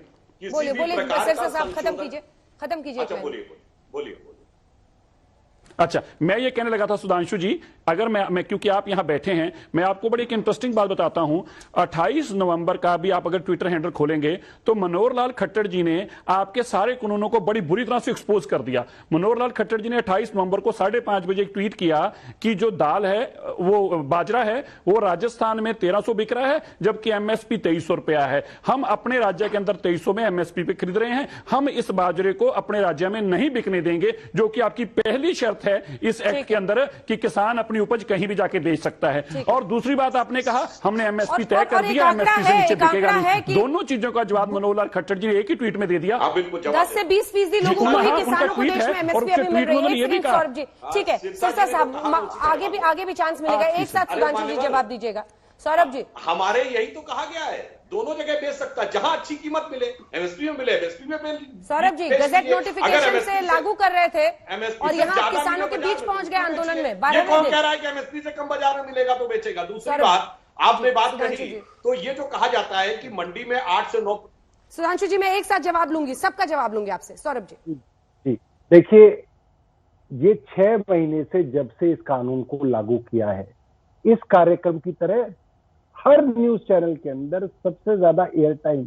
बोलिए साहब, खत्म कीजिए। बोलिए। अच्छा, मैं ये कहने लगा था सुधांशु जी, अगर मैं क्योंकि आप यहां बैठे हैं, मैं आपको बड़ी एक इंटरेस्टिंग बात बताता हूं। 28 नवंबर का भी आप अगर ट्विटर हैंडल खोलेंगे तो मनोहर लाल खट्टर जी ने आपके सारे कानूनों को बड़ी बुरी तरह से एक्सपोज कर दिया। मनोहर लाल खट्टर जी ने 28 नवंबर को 5:30 बजे एक ट्वीट किया कि जो दाल है, वो बाजरा है, वो राजस्थान में 1300 बिक रहा है, जबकि एमएसपी 2300 रुपया है। हम अपने राज्य के अंदर 2300 में एमएसपी पे खरीद रहे हैं, हम इस बाजरे को अपने राज्य में नहीं बिकने देंगे, जो कि आपकी पहली शर्त है इस एक्ट के अंदर कि किसान अपनी उपज कहीं भी जाके बेच सकता है। और दूसरी बात आपने कहा हमने एमएसपी तय कर दिया, एमएसपी से नीचे बिकेगा नहीं। दोनों चीजों का जवाब मनोहर लाल खट्टर जी ने एक ही ट्वीट में दे दिया। 10 से 20% लोगों को ही किसानों को देश में एमएसपी अभी मिल रही है। सौरभ जी, ठीक है, सरसा साहब आगे भी चांस मिलेगा। एक साथ सुधांशु जी जवाब दीजिएगा। सौरभ जी, हमारे यही तो कहा गया है, दोनों जगह बेच सकता है, जहां अच्छी कीमत मिले एमएसपी में मिले एमएसपी में। सौरभ जी, गजट नोटिफिकेशन से लागू कर रहे थे और यहाँ किसानों के बीच पहुंच गए आंदोलन में। कौन कह रहा है कि एमएसपी से कम बाजार में मिलेगा तो बेचेगा? दूसरी बात आपने बात कही, तो ये जो कहा जाता है कि मंडी में 8 से 9। सुधांशु जी, मैं एक साथ जवाब लूंगी, सबका जवाब लूंगी आपसे। सौरभ जी, देखिए, ये 6 महीने से जब से इस कानून को लागू किया है, इस कार्यक्रम की तरह हर न्यूज चैनल के अंदर सबसे ज्यादा एयर टाइम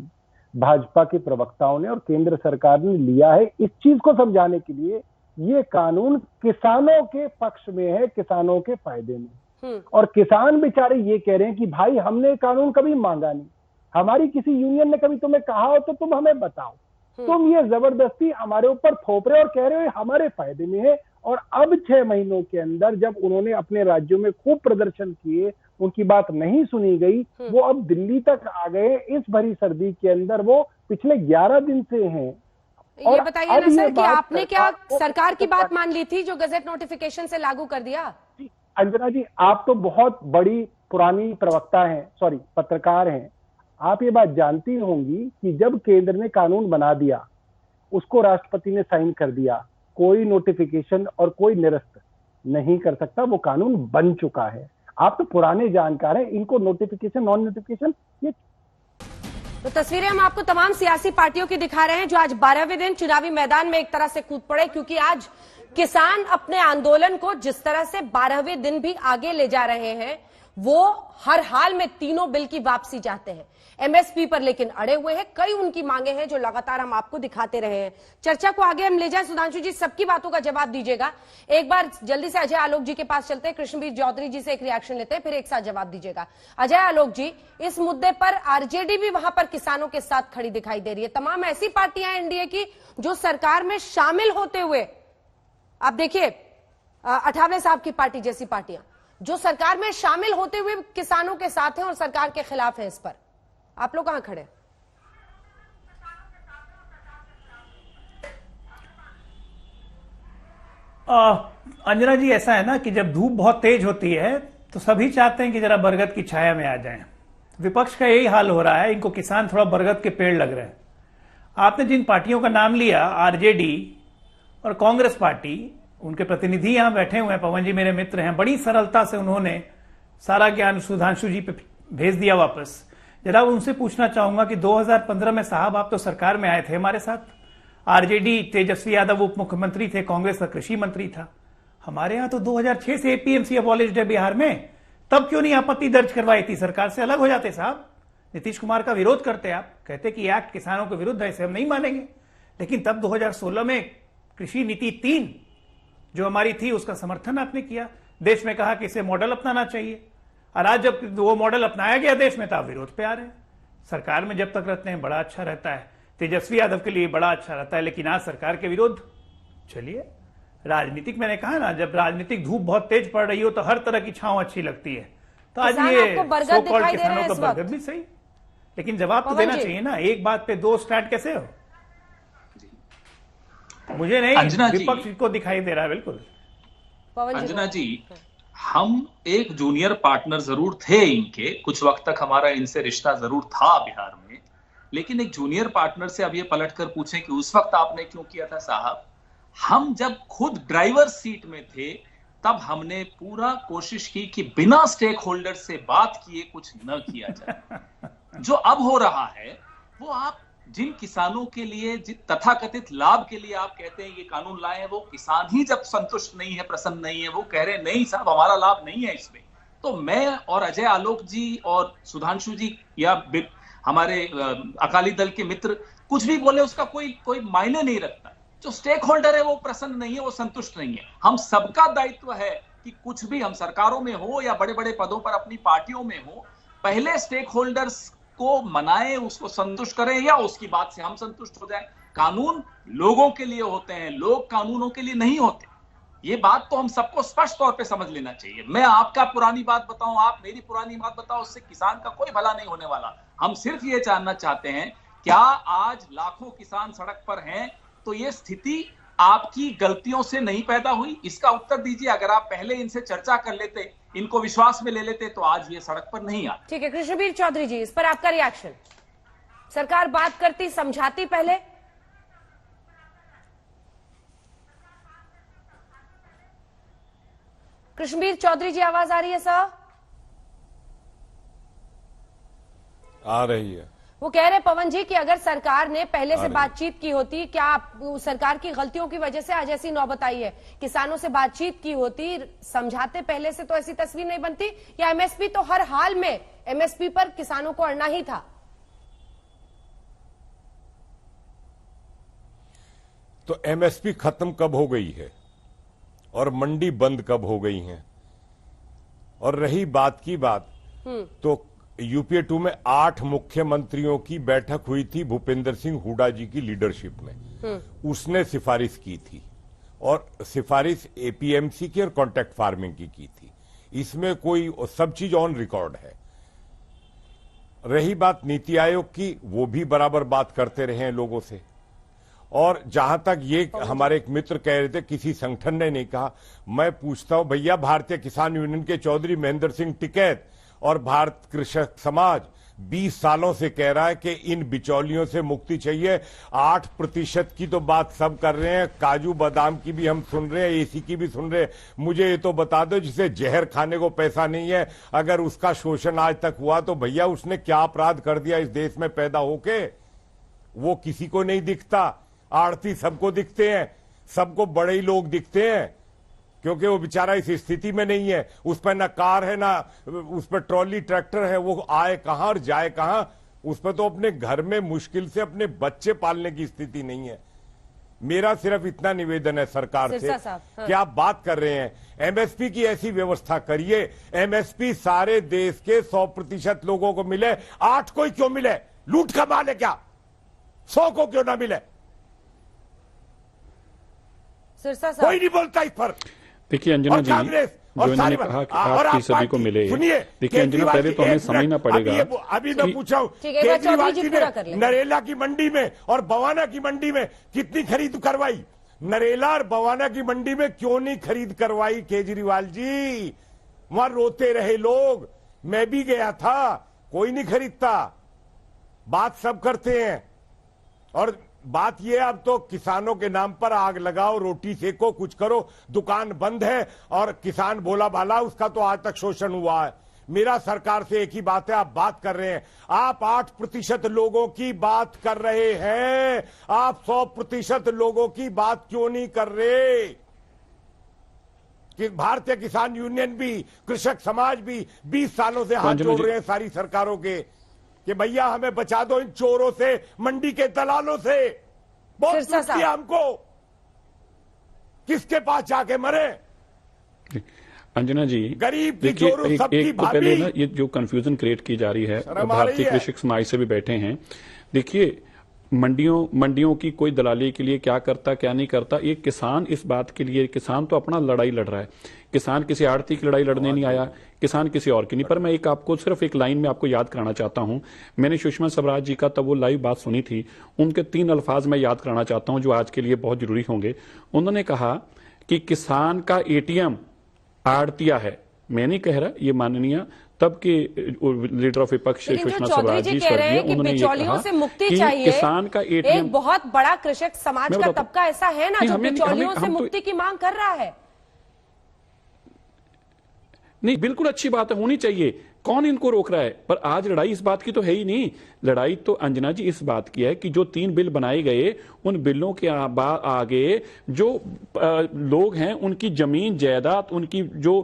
भाजपा के प्रवक्ताओं ने और केंद्र सरकार ने लिया है इस चीज को समझाने के लिए ये कानून किसानों के पक्ष में है, किसानों के फायदे में। और किसान बेचारे ये कह रहे हैं कि भाई हमने कानून कभी मांगा नहीं, हमारी किसी यूनियन ने कभी तुम्हें कहा हो तो तुम हमें बताओ, तुम ये जबरदस्ती हमारे ऊपर थोप रहे और कह रहे हो हमारे फायदे में है। और अब 6 महीनों के अंदर जब उन्होंने अपने राज्यों में खूब प्रदर्शन किए, उनकी बात नहीं सुनी गई, वो अब दिल्ली तक आ गए। इस भरी सर्दी के अंदर वो पिछले 11 दिन से हैं। ये बताइए ना सर कि आपने क्या सरकार की बात मान ली थी जो गजट नोटिफिकेशन से लागू कर दिया? अंजना जी, आप तो बहुत बड़ी पुरानी प्रवक्ता हैं, सॉरी पत्रकार हैं, आप ये बात जानती होंगी कि जब केंद्र ने कानून बना दिया, उसको राष्ट्रपति ने साइन कर दिया, कोई नोटिफिकेशन और कोई निरस्त नहीं कर सकता, वो कानून बन चुका है। आप तो पुराने जानकार हैं, इनको नोटिफिकेशन नॉन नोटिफिकेशन ये। तो तस्वीरें हम आपको तमाम सियासी पार्टियों की दिखा रहे हैं जो आज 12वें दिन चुनावी मैदान में एक तरह से कूद पड़े, क्योंकि आज किसान अपने आंदोलन को जिस तरह से 12वें दिन भी आगे ले जा रहे हैं, वो हर हाल में तीनों बिल की वापसी चाहते हैं। एमएसपी पर लेकिन अड़े हुए हैं, कई उनकी मांगे हैं जो लगातार हम आपको दिखाते रहे हैं। चर्चा को आगे हम ले जाएं। सुधांशु जी, सबकी बातों का जवाब दीजिएगा। एक बार जल्दी से अजय आलोक जी के पास चलते हैं, कृष्णवीर चौधरी जी से एक रिएक्शन लेते हैं, फिर एक साथ जवाब दीजिएगा। अजय आलोक जी, इस मुद्दे पर आरजेडी भी वहां पर किसानों के साथ खड़ी दिखाई दे रही है। तमाम ऐसी पार्टियां एनडीए की जो सरकार में शामिल होते हुए, आप देखिए अठावले साहब की पार्टी जैसी पार्टियां जो सरकार में शामिल होते हुए किसानों के साथ हैं और सरकार के खिलाफ है, इस पर आप लोग कहां खड़े? अंजना जी, ऐसा है ना कि जब धूप बहुत तेज होती है तो सभी चाहते हैं कि जरा बरगद की छाया में आ जाएं। विपक्ष का यही हाल हो रहा है, इनको किसान थोड़ा बरगद के पेड़ लग रहे हैं। आपने जिन पार्टियों का नाम लिया, आरजेडी और कांग्रेस पार्टी, उनके प्रतिनिधि यहां बैठे हुए हैं, पवन जी मेरे मित्र हैं, बड़ी सरलता से उन्होंने सारा ज्ञान सुधांशु जी पे भेज दिया वापस। जरा उनसे पूछना चाहूंगा कि 2015 में साहब आप तो सरकार में आए थे हमारे साथ, आरजेडी तेजस्वी यादव उप मुख्यमंत्री थे, कांग्रेस का कृषि मंत्री था। हमारे यहां तो 2006 से एपीएमसी अबॉलिश्ड है बिहार में, तब क्यों नहीं आपत्ति दर्ज करवाई थी? सरकार से अलग हो जाते साहब, नीतीश कुमार का विरोध करते आप, कहते कि एक्ट किसानों के विरुद्ध है, इसे हम नहीं मानेंगे। लेकिन तब 2016 में कृषि नीति 3 जो हमारी थी उसका समर्थन आपने किया, देश में कहा कि इसे मॉडल अपनाना चाहिए। और आज जब वो मॉडल अपनाया गया देश में, तो आप विरोध पे आ रहे हैं। सरकार में जब तक रहते हैं बड़ा अच्छा रहता है, तेजस्वी यादव के लिए बड़ा अच्छा रहता है, लेकिन आज सरकार के विरोध। चलिए, राजनीतिक, मैंने कहा ना, जब राजनीतिक धूप बहुत तेज पड़ रही हो तो हर तरह की छांव अच्छी लगती है। तो आज ये सो कॉल्ड किसानों का बरगद भी सही, लेकिन जवाब तो देना चाहिए ना। एक बात पे 2 स्टैंड कैसे हो? मुझे नहीं, विपक्ष को दिखाई दे रहा है। बिल्कुल अंजना जी, हम एक जूनियर पार्टनर जरूर थे इनके, कुछ वक्त तक हमारा इनसे रिश्ता जरूर था बिहार में, लेकिन एक जूनियर पार्टनर से अब ये पलट कर पूछें कि उस वक्त आपने क्यों किया था साहब? हम जब खुद ड्राइवर सीट में थे तब हमने पूरा कोशिश की कि बिना स्टेक होल्डर से बात किए कुछ न किया जाए। जो अब हो रहा है वो आप जिन किसानों के लिए तथाकथित लाभ के लिए आप कहते हैं ये कानून लाए हैं, वो किसान ही जब संतुष्ट नहीं है, प्रसन्न नहीं है, वो कह रहे नहीं साहब हमारा लाभ नहीं है इसमें, तो मैं और अजय आलोक जी और सुधांशु जी या हमारे अकाली दल के मित्र कुछ भी बोले उसका कोई मायने नहीं रखता। जो स्टेक होल्डर है वो प्रसन्न नहीं है, वो संतुष्ट नहीं है। हम सबका दायित्व है कि कुछ भी हम सरकारों में हो या बड़े बड़े पदों पर अपनी पार्टियों में हो, पहले स्टेक होल्डर्स को मनाएं, उसको संतुष्ट करें या उसकी बात से हम संतुष्ट हो जाएं। कानून लोगों के लिए होते हैं, लोग कानूनों के लिए नहीं होते। ये बात तो हम सबको स्पष्ट तौर पे समझ लेना चाहिए। मैं आपका पुरानी बात बताऊं, आप मेरी पुरानी बात बताओ, उससे किसान का कोई भला नहीं होने वाला। हम सिर्फ ये जानना चाहते हैं, क्या आज लाखों किसान सड़क पर हैं तो ये स्थिति आपकी गलतियों से नहीं पैदा हुई? इसका उत्तर दीजिए। अगर आप पहले इनसे चर्चा कर लेते, इनको विश्वास में ले लेते, तो आज ये सड़क पर नहीं आते। ठीक है कृष्णवीर चौधरी जी, इस पर आपका रिएक्शन। सरकार बात करती, समझाती पहले। कृष्णवीर चौधरी जी, आवाज आ रही है सर? आ रही है। वो कह रहे पवन जी कि अगर सरकार ने पहले से बातचीत की होती, क्या सरकार की गलतियों की वजह से आज ऐसी नौबत आई है? किसानों से बातचीत की होती, समझाते पहले से, तो ऐसी तस्वीर नहीं बनती। या एमएसपी तो हर हाल में एमएसपी पर किसानों को अड़ना ही था। तो एमएसपी खत्म कब हो गई है और मंडी बंद कब हो गई है? और रही बात की बात, तो यूपीए 2 में 8 मुख्यमंत्रियों की बैठक हुई थी भूपेंद्र सिंह हुड्डा जी की लीडरशिप में। उसने सिफारिश की थी और सिफारिश एपीएमसी की और कॉन्ट्रैक्ट फार्मिंग की थी। इसमें कोई सब चीज ऑन रिकॉर्ड है। रही बात नीति आयोग की, वो भी बराबर बात करते रहे हैं लोगों से। और जहां तक ये हमारे एक मित्र कह रहे थे किसी संगठन ने नहीं कहा, मैं पूछता हूं भैया, भारतीय किसान यूनियन के चौधरी महेंद्र सिंह टिकैत और भारत कृषक समाज 20 सालों से कह रहा है कि इन बिचौलियों से मुक्ति चाहिए। 8% की तो बात सब कर रहे हैं, काजू बादाम की भी हम सुन रहे हैं, एसी की भी सुन रहे हैं। मुझे ये तो बता दो, जिसे जहर खाने को पैसा नहीं है, अगर उसका शोषण आज तक हुआ तो भैया उसने क्या अपराध कर दिया इस देश में पैदा होके? वो किसी को नहीं दिखता। आड़ती सबको दिखते हैं, सबको बड़े ही लोग दिखते हैं, क्योंकि वो बेचारा इस स्थिति में नहीं है। उस पर ना कार है, ना उस पर ट्रॉली ट्रैक्टर है, वो आए कहां और जाए कहां? उस पर तो अपने घर में मुश्किल से अपने बच्चे पालने की स्थिति नहीं है। मेरा सिर्फ इतना निवेदन है सरकार से कि आप बात कर रहे हैं, एमएसपी की ऐसी व्यवस्था करिए, एमएसपी सारे देश के 100% लोगों को मिले। 8 को ही क्यों मिले? लूट का माल है क्या? 100 को क्यों ना मिले? कोई नहीं बोलता इस पर। देखिए अंजना जी, जो इन्होंने कहा कि 8% को मिले, देखिए अंजना, पहले तो हमें समझना पड़ेगा। अभी मैं पूछा हूं, केजरीवाल जी ने नरेला की मंडी में और बवाना की मंडी में कितनी खरीद करवाई? नरेला और बवाना की मंडी में क्यों नहीं खरीद करवाई केजरीवाल जी? वहां रोते रहे लोग, मैं भी गया था, कोई नहीं खरीदता। बात सब करते हैं। और बात यह, अब तो किसानों के नाम पर आग लगाओ, रोटी सेको, कुछ करो, दुकान बंद है और किसान भोला भाला, उसका तो आज तक शोषण हुआ है। मेरा सरकार से एक ही बात है, आप बात कर रहे हैं, आप 8% लोगों की बात कर रहे हैं, आप 100% लोगों की बात क्यों नहीं कर रहे? कि भारतीय किसान यूनियन भी, कृषक समाज भी 20 सालों से हाथ जोड़ रहे हैं सारी सरकारों के कि भैया हमें बचा दो इन चोरों से, मंडी के दलालों से। बहुत दुख किया हमको, किसके पास जाके मरे? अंजना जी, गरीब देखिए एक तो पहले ना ये जो कंफ्यूजन क्रिएट की जा रही है, भारतीय कृषक समाज से भी बैठे हैं। देखिए मंडियों की कोई दलाली के लिए क्या करता क्या नहीं करता, एक किसान इस बात के लिए, किसान तो अपना लड़ाई लड़ रहा है, किसान किसी आड़ती की लड़ाई लड़ने नहीं आया, किसान किसी और की नहीं। पर मैं एक आपको सिर्फ एक लाइन में आपको याद कराना चाहता हूं, मैंने सुषमा स्वराज जी का तब वो लाइव बात सुनी थी, उनके 3 अल्फाज मैं याद कराना चाहता हूं जो आज के लिए बहुत जरूरी होंगे। उन्होंने कहा कि किसान का एटीएम आड़तिया है। मैं नहीं कह रहा, ये माननीय तब के लीडर ऑफ विपक्ष सुषमा स्वराज जी स्वर्गीय, उन्होंने ये कहा से मुक्ति कि चाहिए। किसान का एटीएम, एक बहुत बड़ा कृषक समाज का तबका ऐसा है ना जो बिचौलियों से मुक्ति की मांग कर रहा है। नहीं, बिल्कुल अच्छी बात है, होनी चाहिए, कौन इनको रोक रहा है? पर आज लड़ाई इस बात की तो है ही नहीं। लड़ाई तो अंजना जी इस बात की है कि जो 3 बिल बनाए गए, उन बिलों के आगे जो लोग हैं, उनकी जमीन जायदाद, उनकी जो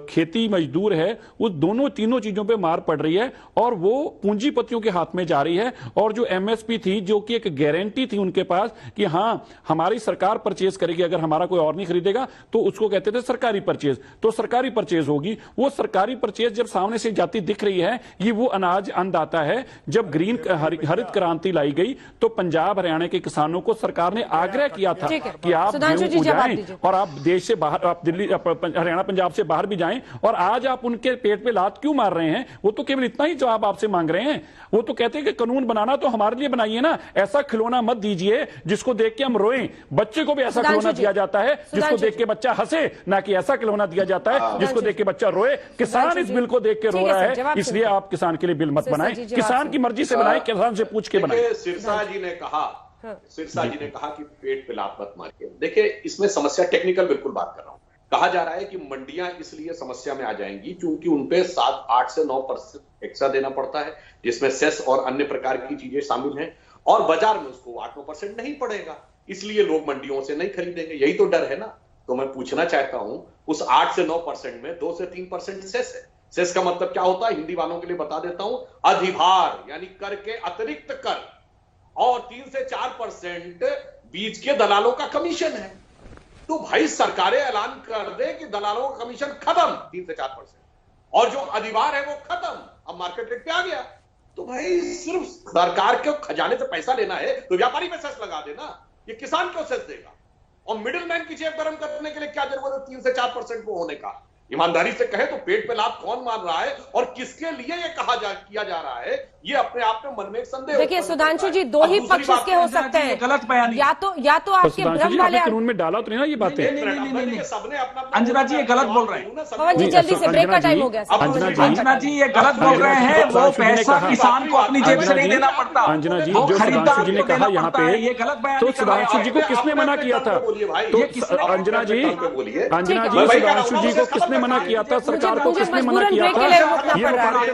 खेती मजदूर है, वो तीनों चीजों पे मार पड़ रही है और वो पूंजीपतियों के हाथ में जा रही है। और जो एमएसपी थी, जो कि एक गारंटी थी उनके पास कि हाँ हमारी सरकार परचेज करेगी, अगर हमारा कोई और नहीं खरीदेगा तो उसको कहते थे सरकारी परचेज, तो सरकारी परचेज होगी। वो सरकारी परचेज जब सामने से जाती दिख रही है, ये वो अनाज अन्नदाता है। जब ग्रीन हरित क्रांति लाई गई तो पंजाब हरियाणा के किसानों को सरकार ने आग्रह किया था कि आप गेहूं उगाएं और आप देश से बाहर, आप दिल्ली, हरियाणा, पंजाब से बाहर भी जाएं, और आज आप उनके पेट पे लात क्यों मार रहे हैं? वो तो केवल इतना ही जवाब आपसे मांग रहे हैं। वो तो कहते हैं कि कानून बनाना तो हमारे लिए बनाइए ना, ऐसा खिलौना मत दीजिए जिसको देख के हम रोएं। बच्चे को भी ऐसा खिलौना दिया जाता है जिसको देख के बच्चा हंसे, ना कि ऐसा खिलौना दिया जाता है जिसको देख के बच्चा रोए। किसान इस बिल को देख के रो रहा है, इसलिए आप किसान के लिए बिल मत बनाएं, किसान की मर्जी से बनाएं, किसान से पूछ के बनाएं। सिरसा जी ने कहा कि पेट पे लात मत मारिए। देखिए, इसमें समस्या टेक्निकल बिल्कुल बात कर रहा हूं। कहा जा रहा है कि मंडियां इसलिए समस्या में आ जाएंगी क्योंकि उनपे 8 से 9% एक्स्ट्रा देना पड़ता है, जिसमें सेस और अन्य प्रकार की चीजें शामिल हैं, और बाजार में उसको 8-9% नहीं पड़ेगा, इसलिए लोग मंडियों से नहीं खरीदेंगे। यही तो डर है ना। तो मैं पूछना चाहता हूं, उस 8 से 9% में 2 से 3% सेस है। सेस का मतलब क्या होता है? हिंदी वालों के लिए बता देता हूं, अधिभार, यानी कर के अतिरिक्त कर, और 3 से 4% बीज के दलालों का कमीशन है। तो भाई सरकारें ऐलान कर दे कि दलालों का कमीशन खत्म, 3 से 4%, और जो अधिभार है वो खत्म, अब मार्केट रेट पे आ गया। तो भाई सिर्फ सरकार के खजाने से पैसा लेना है तो व्यापारी पे सेस लगा देना, ये किसान क्यों सेस देगा? और मिडिलमैन की जेब गर्म करने के लिए क्या जरूरत है 3 से 4% को होने का? ईमानदारी से कहे तो पेट पे लात कौन मार रहा है और किसके लिए ये किया जा रहा है, ये अपने आप में मन में एक संदेह। देखिए सुधांशु जी, 2 ही पक्ष इसके हो सकते हैं, गलत बयानी, या तो आपके भ्रम वाले कानून में डाला तो नहीं ना ये बातें। सबने अपना अंजना जी ये गलत बोल रहे हैं। पवन जी जल्दी से, ब्रेक का टाइम हो गया। अंजना जी ये गलत बोल रहे हैं। वो पैसा किसान को अपनी जेब से नहीं देना पड़ता। अंजना जी, जो सुधांशु जी ने कहा यहाँ पे, ये गलत बयान, तो सुधांशु जी को किसने मना किया था? तो अंजना जी, सुधांशु जी को किसने मना किया था? सरकार को किसने मना किया था?